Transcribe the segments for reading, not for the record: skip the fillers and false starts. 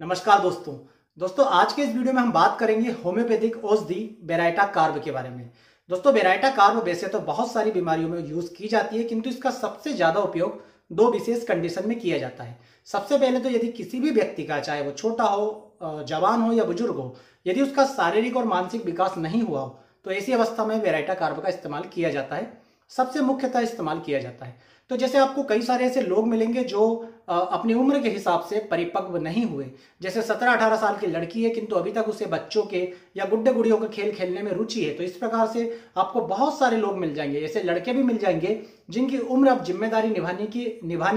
नमस्कार दोस्तों आज के इस वीडियो में हम बात करेंगे होम्योपैथिक औषधि बेराइटा कार्ब के बारे में। दोस्तों बेराइटा कार्ब वैसे तो बहुत सारी बीमारियों में यूज की जाती है, किंतु इसका सबसे ज्यादा उपयोग दो विशेष कंडीशन में किया जाता है। सबसे पहले तो यदि किसी भी व्यक्ति का, चाहे वो छोटा हो, जवान हो या बुजुर्ग हो, यदि उसका शारीरिक और मानसिक विकास नहीं हुआ हो तो ऐसी अवस्था में बेराइटा कार्ब का इस्तेमाल किया जाता है, सबसे मुख्यतः इस्तेमाल किया जाता है। तो जैसे आपको कई सारे ऐसे लोग मिलेंगे जो अपनी उम्र के हिसाब से परिपक्व नहीं हुए। जैसे 17-18 साल की लड़की है किंतु अभी तक उसे बच्चों के या गुड्डे गुड़ियों के खेल खेलने में रुचि है। तो इस प्रकार से आपको बहुत सारे लोग मिल जाएंगे, ऐसे लड़के भी मिल जाएंगे जिनकी उम्र अब जिम्मेदारी निभाने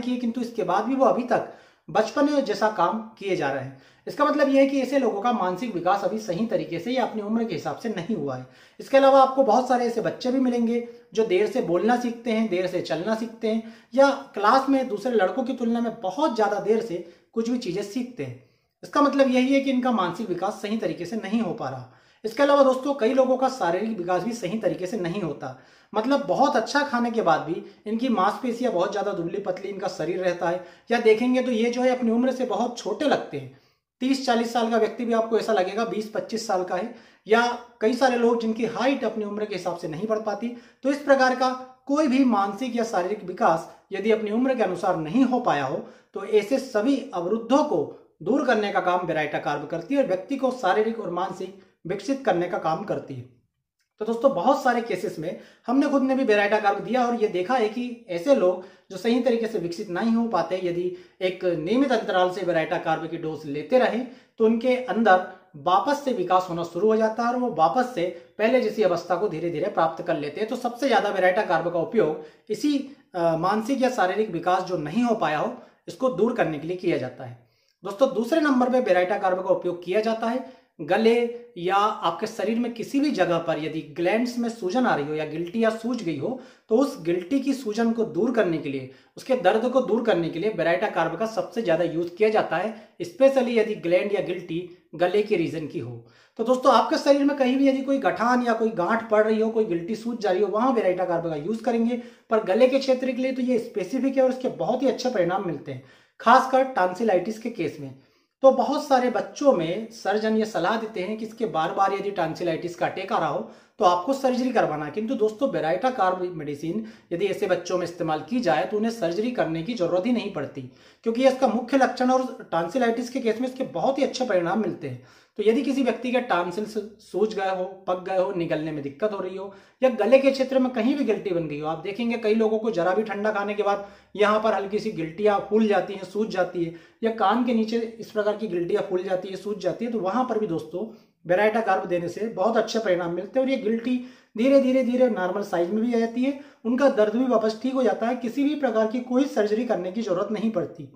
की है, किंतु इसके बाद भी वो अभी तक बचपन जैसा काम किए जा रहे हैं। इसका मतलब यह है कि ऐसे लोगों का मानसिक विकास अभी सही तरीके से या अपनी उम्र के हिसाब से नहीं हुआ है। इसके अलावा आपको बहुत सारे ऐसे बच्चे भी मिलेंगे जो देर से बोलना सीखते हैं, देर से चलना सीखते हैं, या क्लास में दूसरे लड़कों की तुलना में बहुत ज्यादा देर से कुछ भी चीजें सीखते हैं। इसका मतलब यही है कि इनका मानसिक विकास सही तरीके से नहीं हो पा रहा। इसके अलावा दोस्तों कई लोगों का शारीरिक विकास भी सही तरीके से नहीं होता। मतलब बहुत अच्छा खाने के बाद भी इनकी मांसपेशियां बहुत ज्यादा दुबली पतली इनका शरीर रहता है, या देखेंगे तो ये जो है अपनी उम्र से बहुत छोटे लगते हैं। 30-40 साल का व्यक्ति भी आपको ऐसा लगेगा 20-25 साल का है, या कई सारे लोग जिनकी हाइट अपनी उम्र के हिसाब से नहीं बढ़ पाती। तो इस प्रकार का कोई भी मानसिक या शारीरिक विकास यदि अपनी उम्र के अनुसार नहीं हो पाया हो तो ऐसे सभी अवरुद्धों को दूर करने का काम बेराइटा कार्ब करती है और व्यक्ति को शारीरिक और मानसिक विकसित करने का काम करती है। तो दोस्तों बहुत सारे केसेस में हमने खुद ने भी बेराइटा कार्ब दिया और ये देखा है कि ऐसे लोग जो सही तरीके से विकसित नहीं हो पाते, यदि एक नियमित अंतराल से बेराइटा कार्ब की डोज लेते रहे तो उनके अंदर वापस से विकास होना शुरू हो जाता है और वो वापस से पहले जैसी अवस्था को धीरे धीरे प्राप्त कर लेते हैं। तो सबसे ज्यादा बेराइटा कार्ब का उपयोग इसी मानसिक या शारीरिक विकास जो नहीं हो पाया हो इसको दूर करने के लिए किया जाता है। दोस्तों दूसरे नंबर पे बेराइटा कार्ब का उपयोग किया जाता है गले या आपके शरीर में किसी भी जगह पर यदि ग्लैंड्स में सूजन आ रही हो या गिल्टी या सूज गई हो तो उस गिल्टी की सूजन को दूर करने के लिए, उसके दर्द को दूर करने के लिए बेराइटा कार्ब का सबसे ज्यादा यूज किया जाता है, स्पेशली यदि ग्लैंड या गिल्टी गले के रीजन की हो। तो दोस्तों आपके शरीर में कहीं भी यदि कोई गठान या कोई गांठ पड़ रही हो, कोई गिल्टी सूज जा रही हो, वहां बेराइटा कार्ब का यूज करेंगे। पर गले के क्षेत्र के लिए तो ये स्पेसिफिक है और इसके बहुत ही अच्छे परिणाम मिलते हैं, खासकर टांसिलाइटिस के केस में। तो बहुत सारे बच्चों में सर्जन ये सलाह देते हैं कि इसके बार बार यदि टांसिलाइटिस का अटैक आ रहा हो तो आपको सर्जरी करवाना है। किंतु दोस्तों बेराइटा कार्ब मेडिसिन यदि ऐसे बच्चों में इस्तेमाल की जाए तो उन्हें सर्जरी करने की जरूरत ही नहीं पड़ती, क्योंकि ये इसका मुख्य लक्षण और टांसिलाइटिस के केस में इसके बहुत ही अच्छे परिणाम मिलते हैं। तो यदि किसी व्यक्ति के टांसिल्स सूज गए हो, पक गए हो, निगलने में दिक्कत हो रही हो, या गले के क्षेत्र में कहीं भी गिल्टी बन गई हो, आप देखेंगे कई लोगों को जरा भी ठंडा खाने के बाद यहाँ पर हल्की सी गिल्टियां फूल जाती हैं, सूज जाती है, या कान के नीचे इस प्रकार की गिल्टियां फूल जाती है, सूज जाती है, तो वहां पर भी दोस्तों बेराइटा कार्ब देने से बहुत अच्छे परिणाम मिलते हैं और ये गिल्टी धीरे धीरे धीरे नॉर्मल साइज में भी आ जाती है, उनका दर्द भी वापस ठीक हो जाता है, किसी भी प्रकार की कोई सर्जरी करने की जरूरत नहीं पड़ती।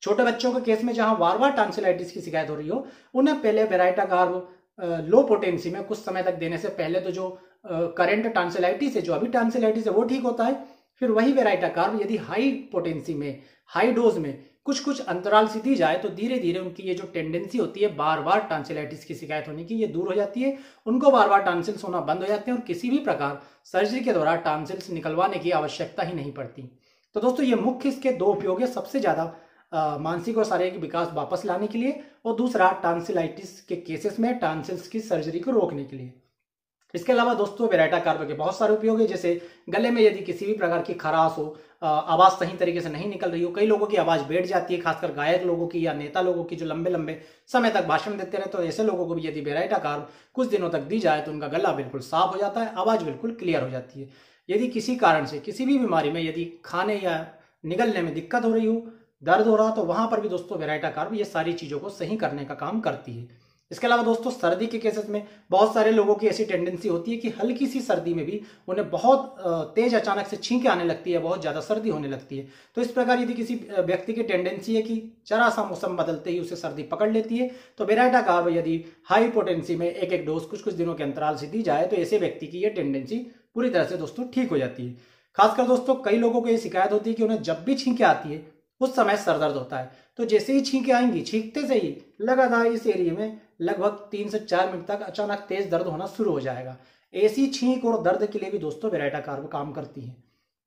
छोटे बच्चों के केस में जहां बार बार टांसिलाइटिस की शिकायत हो रही हो, उन्हें पहले बेराइटा कार्ब लो पोटेंसी में कुछ समय तक देने से पहले तो जो करेंट टांसिलाइटिस है, जो अभी टांसिलाइटिस है, वो ठीक होता है। फिर वही बेराइटा कार्ब यदि हाई पोटेंसी में, हाई डोज में कुछ कुछ अंतराल से दी जाए तो धीरे धीरे उनकी ये जो टेंडेंसी होती है बार बार टांसिलाइटिस की शिकायत होने की, ये दूर हो जाती है। उनको बार बार टांसिल्स होना बंद हो जाते हैं और किसी भी प्रकार सर्जरी के द्वारा टांसिल्स निकलवाने की आवश्यकता ही नहीं पड़ती। तो दोस्तों ये मुख्य इसके दो उपयोग है, सबसे ज्यादा मानसिक और शारीरिक विकास वापस लाने के लिए, और दूसरा टांसिलाइटिस के केसेस में टांसिल्स की सर्जरी को रोकने के लिए। इसके अलावा दोस्तों बेराइटा कार्ब के बहुत सारे उपयोग है, जैसे गले में यदि किसी भी प्रकार की खराश हो, आवाज सही तरीके से नहीं निकल रही हो, कई लोगों की आवाज बैठ जाती है, खासकर गायक लोगों की या नेता लोगों की जो लंबे लंबे समय तक भाषण देते रहे, तो ऐसे लोगों को भी यदि बेराइटा कार्ब कुछ दिनों तक दी जाए तो उनका गला बिल्कुल साफ हो जाता है, आवाज बिल्कुल क्लियर हो जाती है। यदि किसी कारण से किसी भी बीमारी में यदि खाने या निगलने में दिक्कत हो रही हो, दर्द हो रहा, तो वहां पर भी दोस्तों बेराइटा कार्ब ये सारी चीजों को सही करने का काम करती है। इसके अलावा दोस्तों सर्दी के केसेस में बहुत सारे लोगों की ऐसी टेंडेंसी होती है कि हल्की सी सर्दी में भी उन्हें बहुत तेज अचानक से छींकें आने लगती है, बहुत ज्यादा सर्दी होने लगती है। तो इस प्रकार यदि किसी व्यक्ति की टेंडेंसी है कि जरा सा मौसम बदलते ही उसे सर्दी पकड़ लेती है, तो बेराइटा कार्ब यदि हाई पोटेंसी में एक एक डोज कुछ कुछ दिनों के अंतराल से दी जाए तो ऐसे व्यक्ति की ये टेंडेंसी पूरी तरह से दोस्तों ठीक हो जाती है। खासकर दोस्तों कई लोगों को ये शिकायत होती है कि उन्हें जब भी छींकें आती है उस समय सर दर्द होता है, तो जैसे ही छींकें आएंगी, छींकते से ही लगातार इस एरिया में लगभग 3 से 4 मिनट तक अचानक तेज दर्द होना शुरू हो जाएगा। ऐसी छींक और दर्द के लिए भी दोस्तों बेराइटा कार्ब काम करती है।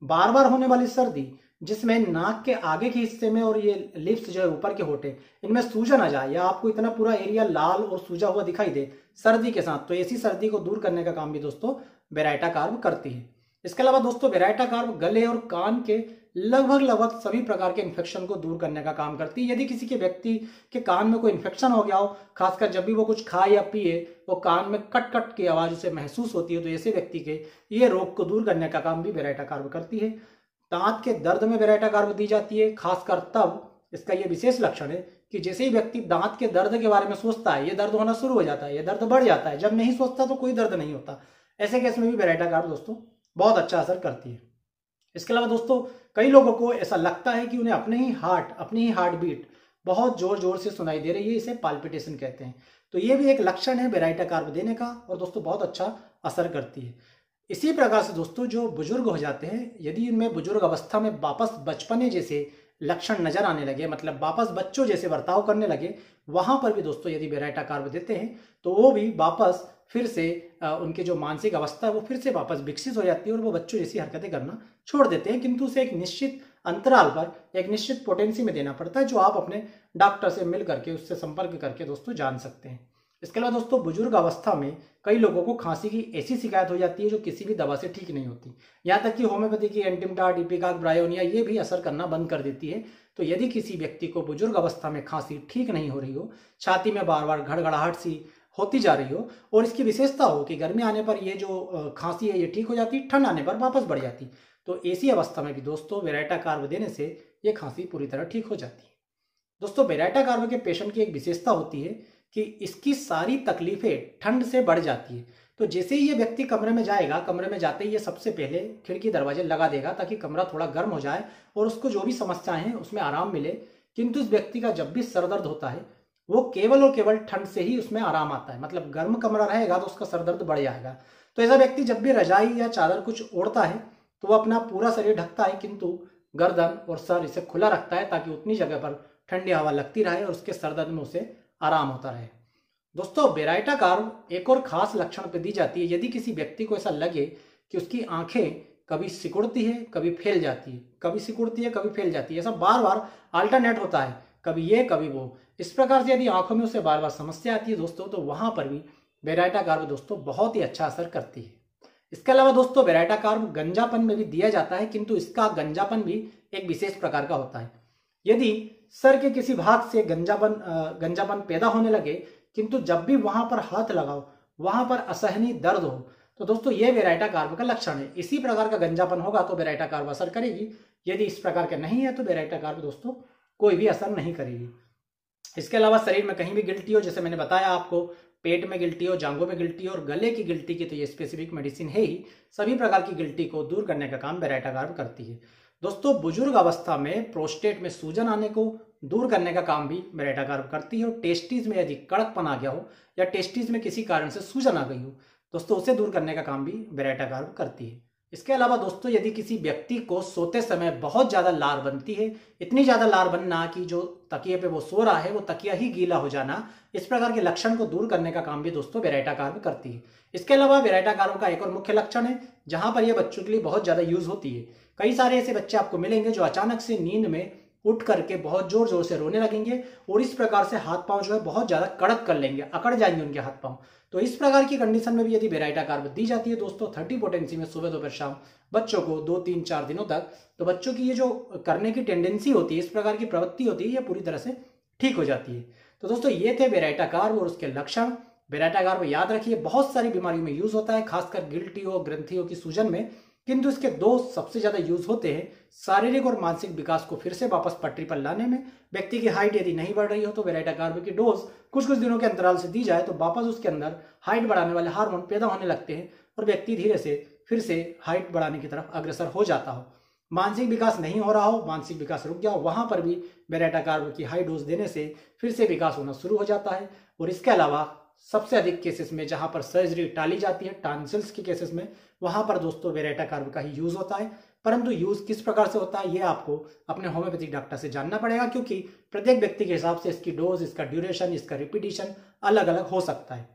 बार बार होने वाली सर्दी जिसमें नाक के आगे के हिस्से में और ये लिप्स जो है ऊपर के होठे, इनमें सूजन आ जाए या आपको इतना पूरा एरिया लाल और सूजा हुआ दिखाई दे सर्दी के साथ, तो ऐसी सर्दी को दूर करने का काम भी दोस्तों बेराइटा कार्ब करती है। इसके अलावा दोस्तों बेराइटा कार्ब गले और कान के लगभग सभी प्रकार के इन्फेक्शन को दूर करने का काम करती है। यदि किसी के व्यक्ति के कान में कोई इन्फेक्शन हो गया हो, खासकर जब भी वो कुछ खाए या पिए वो कान में कट कट की आवाज उसे महसूस होती है, तो ऐसे व्यक्ति के ये रोग को दूर करने का काम भी बेराइटा कार्ब करती है। दांत के दर्द में बेराइटा कार्ब दी जाती है, खासकर तब इसका यह विशेष लक्षण है कि जैसे ही व्यक्ति दांत के दर्द के बारे में सोचता है, ये दर्द होना शुरू हो जाता है, ये दर्द बढ़ जाता है। जब नहीं सोचता तो कोई दर्द नहीं होता। ऐसे केस में भी बेराइटा कार्ब दोस्तों बहुत अच्छा असर करती है। इसके अलावा दोस्तों कई लोगों को ऐसा लगता है कि उन्हें अपनी ही हार्ट बीट बहुत जोर जोर से सुनाई दे रही है, इसे पाल्पिटेशन कहते हैं। तो ये भी एक लक्षण है बेराइटा कार्ब देने का और दोस्तों बहुत अच्छा असर करती है। इसी प्रकार से दोस्तों जो बुजुर्ग हो जाते हैं, यदि इनमें बुजुर्ग अवस्था में वापस बचपने जैसे लक्षण नजर आने लगे, मतलब वापस बच्चों जैसे बर्ताव करने लगे, वहां पर भी दोस्तों यदि बेराइटा कार्ब देते हैं तो वो भी वापस फिर से उनकी जो मानसिक अवस्था है वो फिर से वापस विकसित हो जाती है और वो बच्चों जैसी हरकतें करना छोड़ देते हैं। किंतु उसे एक निश्चित अंतराल पर, एक निश्चित पोटेंसी में देना पड़ता है, जो आप अपने डॉक्टर से मिल करके, उससे संपर्क करके दोस्तों जान सकते हैं। इसके अलावा दोस्तों बुजुर्ग अवस्था में कई लोगों को खांसी की ऐसी शिकायत हो जाती है जो किसी भी दवा से ठीक नहीं होती। यहाँ तक कि होम्योपैथी की एंटिमटाड, इपिकाक, ब्रायोनिया ये भी असर करना बंद कर देती है। तो यदि किसी व्यक्ति को बुजुर्ग अवस्था में खांसी ठीक नहीं हो रही हो, छाती में बार बार घड़घड़ाहट सी होती जा रही हो और इसकी विशेषता हो कि गर्मी आने पर ये जो खांसी है ये ठीक हो जाती, ठंड आने पर वापस बढ़ जाती, तो ऐसी अवस्था में भी दोस्तों बेराइटा कार्ब देने से ये खांसी पूरी तरह ठीक हो जाती है। दोस्तों बेराइटा कार्ब के पेशेंट की एक विशेषता होती है कि इसकी सारी तकलीफें ठंड से बढ़ जाती है। तो जैसे ही ये व्यक्ति कमरे में जाएगा, कमरे में जाते ही ये सबसे पहले खिड़की दरवाजे लगा देगा ताकि कमरा थोड़ा गर्म हो जाए और उसको जो भी समस्याएं हैं उसमें आराम मिले। किंतु इस व्यक्ति का जब भी सर दर्द होता है वो केवल और केवल ठंड से ही उसमें आराम आता है, मतलब गर्म कमरा रहेगा तो उसका सर दर्द बढ़ जाएगा। तो ऐसा व्यक्ति जब भी रजाई या चादर कुछ ओढ़ता है तो वो अपना पूरा शरीर ढकता है, किंतु गर्दन और सर इसे खुला रखता है ताकि उतनी जगह पर ठंडी हवा लगती रहे और उसके सर दर्द में उसे आराम होता रहे। दोस्तों बेराइटा कार्ब एक और खास लक्षण पे दी जाती है। यदि किसी व्यक्ति को ऐसा लगे कि उसकी आंखें कभी सिकुड़ती है कभी फैल जाती है, कभी सिकुड़ती है कभी फैल जाती है, ऐसा बार बार अल्टरनेट होता है, कभी ये कभी वो, इस प्रकार से यदि आंखों में उसे बार बार समस्या आती है दोस्तों, तो वहां पर भी बेराइटा कार्ब दोस्तों बहुत ही अच्छा असर करती है। इसके अलावा दोस्तों बेराइटा कार्ब गंजापन में भी दिया जाता है, किंतु इसका गंजापन भी एक विशेष प्रकार का होता है। यदि सर के किसी भाग से गंजापन पैदा होने लगे, किंतु जब भी वहां पर हाथ लगाओ वहां पर असहनीय दर्द हो, तो दोस्तों यह बेराइटा कार्ब का लक्षण है। इसी प्रकार का गंजापन होगा तो बेराइटा कार्ब असर करेगी, यदि इस प्रकार का नहीं है तो बेराइटा कार्ब दोस्तों कोई भी असर नहीं करेगी। इसके अलावा शरीर में कहीं भी गिल्टी हो, जैसे मैंने बताया आपको, पेट में गिल्टी हो, जांघों में गिल्टी हो और गले की गिल्टी की, तो ये स्पेसिफिक मेडिसिन है ही। सभी प्रकार की गिल्टी को दूर करने का काम बेराइटा कार्ब करती है। दोस्तों बुजुर्ग अवस्था में प्रोस्टेट में सूजन आने को दूर करने का काम भी बेराइटा कार्ब करती है और टेस्टिस में यदि कड़कपन आ गया हो या टेस्टिस में किसी कारण से सूजन आ गई हो दोस्तों, उसे दूर करने का काम भी बेराइटा कार्ब करती है। इसके अलावा दोस्तों यदि किसी व्यक्ति को सोते समय बहुत ज्यादा लार बनती है, इतनी ज्यादा लार बनना कि जो तकिए पे वो सो रहा है वो तकिया ही गीला हो जाना, इस प्रकार के लक्षण को दूर करने का काम भी दोस्तों बेराइटा कार्ब करती है। इसके अलावा बेराइटा कार्ब का एक और मुख्य लक्षण है जहां पर यह बच्चों के लिए बहुत ज्यादा यूज होती है। कई सारे ऐसे बच्चे आपको मिलेंगे जो अचानक से नींद में उठ करके बहुत जोर जोर से रोने लगेंगे और इस प्रकार से हाथ पांव जो है बहुत ज्यादा कड़क कर लेंगे, अकड़ जाएंगे उनके हाथ पांव। तो इस प्रकार की कंडीशन में भी यदि बेराइटा कार्ब दी जाती है दोस्तों 30 पोटेंसी में सुबह दोपहर शाम बच्चों को 2 3 4 दिनों तक, तो बच्चों की ये जो करने की टेंडेंसी होती है, इस प्रकार की प्रवृत्ति होती है, ये पूरी तरह से ठीक हो जाती है। तो दोस्तों ये थे बेराइटा कार्ब और उसके लक्षण। बेराइटा कार्ब याद रखिए बहुत सारी बीमारियों में यूज होता है, खासकर गिल्टियों ग्रंथियों की सूजन में, किंतु इसके 2 सबसे ज्यादा यूज होते हैं शारीरिक और मानसिक विकास को फिर से वापस पटरी पर लाने में। व्यक्ति की हाइट यदि नहीं बढ़ रही हो तो बेराइटा कार्ब की डोज कुछ कुछ दिनों के अंतराल से दी जाए तो वापस उसके अंदर हाइट बढ़ाने वाले हार्मोन पैदा होने लगते हैं और व्यक्ति धीरे से फिर से हाइट बढ़ाने की तरफ अग्रसर हो जाता हो। मानसिक विकास नहीं हो रहा हो, मानसिक विकास रुक गया हो, वहां पर भी बेराइटा कार्ब की हाई डोज देने से फिर से विकास होना शुरू हो जाता है। और इसके अलावा सबसे अधिक केसेस में जहां पर सर्जरी टाली जाती है, टॉन्सिल्स के केसेस में, वहां पर दोस्तों बेराइटा कार्ब का ही यूज होता है। परंतु यूज किस प्रकार से होता है ये आपको अपने होम्योपैथिक डॉक्टर से जानना पड़ेगा, क्योंकि प्रत्येक व्यक्ति के हिसाब से इसकी डोज, इसका ड्यूरेशन, इसका रिपीटिशन अलग अलग हो सकता है।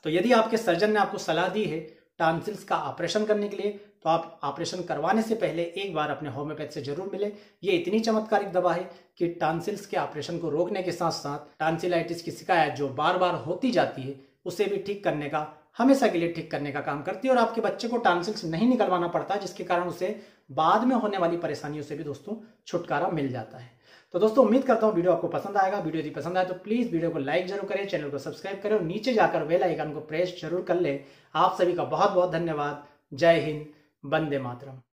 तो यदि आपके सर्जन ने आपको सलाह दी है टॉन्सिल्स का ऑपरेशन करने के लिए, तो आप ऑपरेशन करवाने से पहले एक बार अपने होम्योपैथ से जरूर मिले। ये इतनी चमत्कारिक दवा है कि टॉन्सिल्स के ऑपरेशन को रोकने के साथ साथ टॉन्सिलाइटिस की शिकायत जो बार बार होती जाती है उसे भी ठीक करने का, हमेशा के लिए ठीक करने का काम करती है, और आपके बच्चे को टॉन्सिल्स नहीं निकलवाना पड़ता, जिसके कारण उसे बाद में होने वाली परेशानियों से भी दोस्तों छुटकारा मिल जाता है। तो दोस्तों उम्मीद करता हूं वीडियो आपको पसंद आएगा। वीडियो यदि पसंद आए तो प्लीज वीडियो को लाइक जरूर करें, चैनल को सब्सक्राइब करें और नीचे जाकर बेल आइकन को प्रेस जरूर कर ले। आप सभी का बहुत बहुत धन्यवाद। जय हिंद, वंदे मातरम।